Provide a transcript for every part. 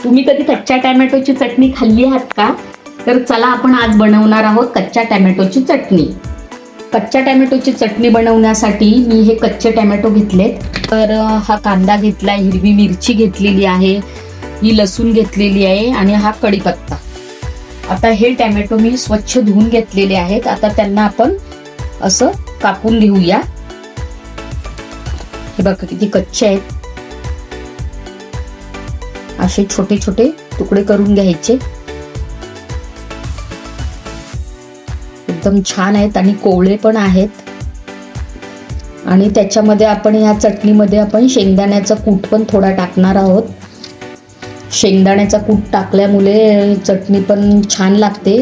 तुम्ही कधी कच्च्या टॅमॅटोची चटणी खाल्ली आहात का? तर चला आपण आज बनवणार आहोत कच्च्या टॅमॅटोची चटणी. कच्च्या टॅमॅटोची चटणी बनवण्यासाठी मी हे कच्चे टॅमॅटो घेतलेत. तर हा कांदा घेतला, हिरवी मिरची घेतलेली आहे, ही लसूण घेतलेली आहे आणि हा कढीपत्ता. आता हे टॅमॅटो मी स्वच्छ धुवून घेतलेले आहेत. आता त्यांना आपण असं कापून घेऊया. हे बघा किती कच्चे आहेत. असे छोटे छोटे तुकडे करून घ्यायचे. एकदम छान आहेत आणि कोवळे पण आहेत. आणि त्याच्यामध्ये आपण या चटणीमध्ये आपण शेंगदाण्याचा कूट पण थोडा टाकणार आहोत. शेंगदाण्याचा कूट टाकल्यामुळे चटणी पण छान लागते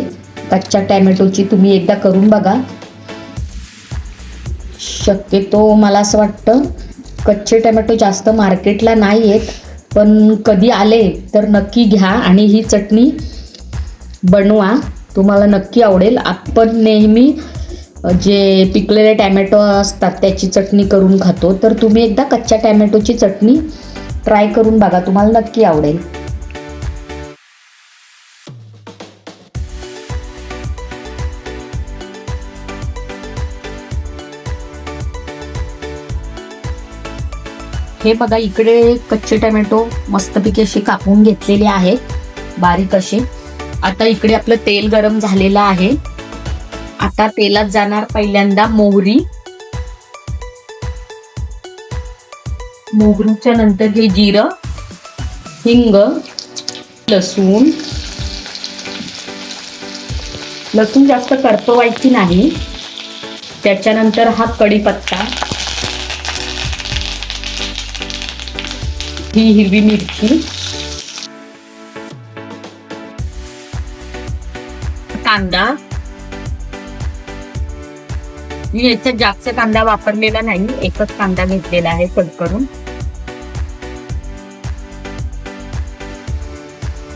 कच्च्या टॅमॅटोची. तुम्ही एकदा करून बघा. शक्यतो मला असं वाटतं कच्चे टॅमॅटो जास्त मार्केटला नाही आहेत, पण कधी आले तर नक्की घ्या आणि ही चटणी बनवा. तुम्हाला नक्की आवडेल. आपण नेहमी जे पिकलेले टॅमॅटो असतात त्याची चटणी करून खातो, तर तुम्ही एकदा कच्च्या टॅमॅटोची चटणी ट्राय करून बघा, तुम्हाला नक्की आवडेल. हे बघा, इकडे कच्चे टॅमॅटो मस्तपैकी असे कापून घेतलेले आहेत, बारीक असे. आता इकडे आपलं तेल गरम झालेलं आहे. आता तेलात जाणार पहिल्यांदा मोहरी. मोहरीच्या नंतर हे जिरं, हिंग, लसूण. लसूण जास्त करपवायची नाही. त्याच्यानंतर हा कढीपत्ता, ही हिरवी मिरची, कांदा. मी याच्यात जास्त कांदा वापरलेला नाही, एकच कांदा घेतलेला आहे कट करून.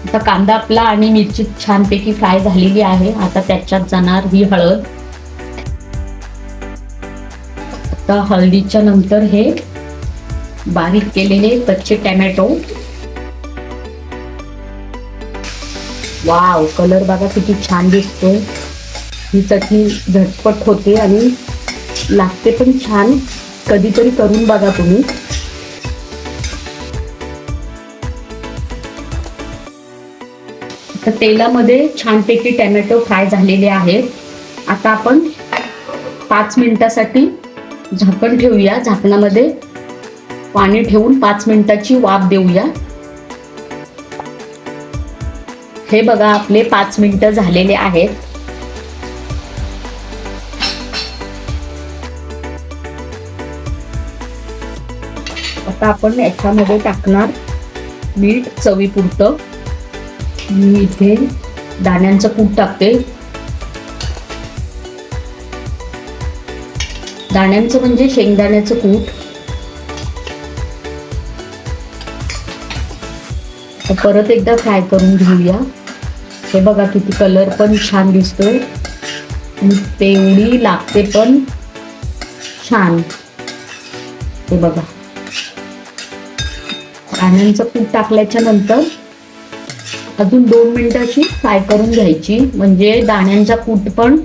आता कांदा आपला आणि मिरची छानपैकी फ्राय झालेली आहे. आता त्याच्यात जाणार ही हळद. आता हळदीच्या नंतर हे बारीक केलेले कच्चे टॅमॅटो. वाव, कलर बघा किती छान दिसतोय. ही चटणी झटपट होते आणि लागते पण छान. कधीतरी करून बघा तुम्ही. आता तेलामध्ये छानपैकी टॅमॅटो फ्राय झालेले आहेत. आता आपण 5 मिनिटासाठी झाकण ठेवूया. झाकणामध्ये पाणी ठेवून 5 मिनिटाची वाफ देऊया. हे बघा, आपले 5 मिनिटं झालेले आहेत. आता आपण याच्यामध्ये टाकणार मीठ चवीपुरतं. मी इथे दाण्यांचं कूट टाकते. दाण्यांचं म्हणजे शेंगदाण्याचं कूट. परत एकदा फ्राय करून घेऊया. हे बघा किती कलर पण छान दिसतोय आणि तेवढी लागते पण छान. हे बघा, दाण्यांचं कूट टाकल्याच्या नंतर अजून 2 मिनिटाची फ्राय करून घ्यायची, म्हणजे दाण्यांचा कूट पण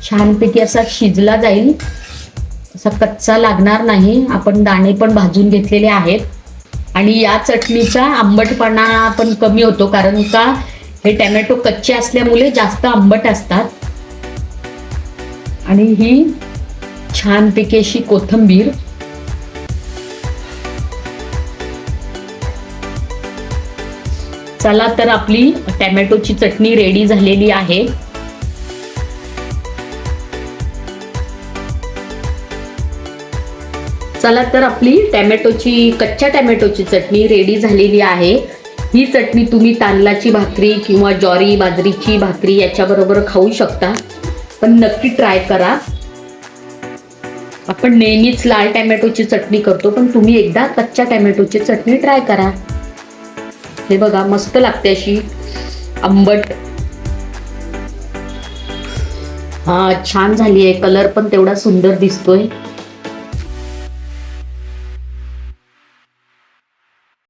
छानपैकी असा शिजला जाईल, असा कच्चा लागणार नाही. आपण दाणे पण भाजून घेतलेले आहेत. आणि या चटणीचा आंबटपणा पण कमी होतो, कारण का हे टॅमॅटो कच्चे असल्यामुळे जास्त आंबट असतात. आणि ही छानपैकी अशी कोथिंबीर. चला तर आपली टॅमॅटोची चटणी रेडी झालेली आहे. चला तर आपली कच्च्या टॅमॅटोची चटणी रेडी झालेली आहे. ही चटणी तुम्ही तांदळाची भाकरी किंवा ज्वारी बाजरीची भाकरी याच्याबरोबर खाऊ शकता, पण नक्की ट्राय करा. आपण नेहमीच लाल टॅमॅटोची चटणी करतो, पण तुम्ही एकदा कच्च्या टॅमॅटोची चटणी ट्राय करा. हे बघा, मस्त लागते अशी आंबट. छान झाली आहे. कलर पण तेवढा सुंदर दिसतोय.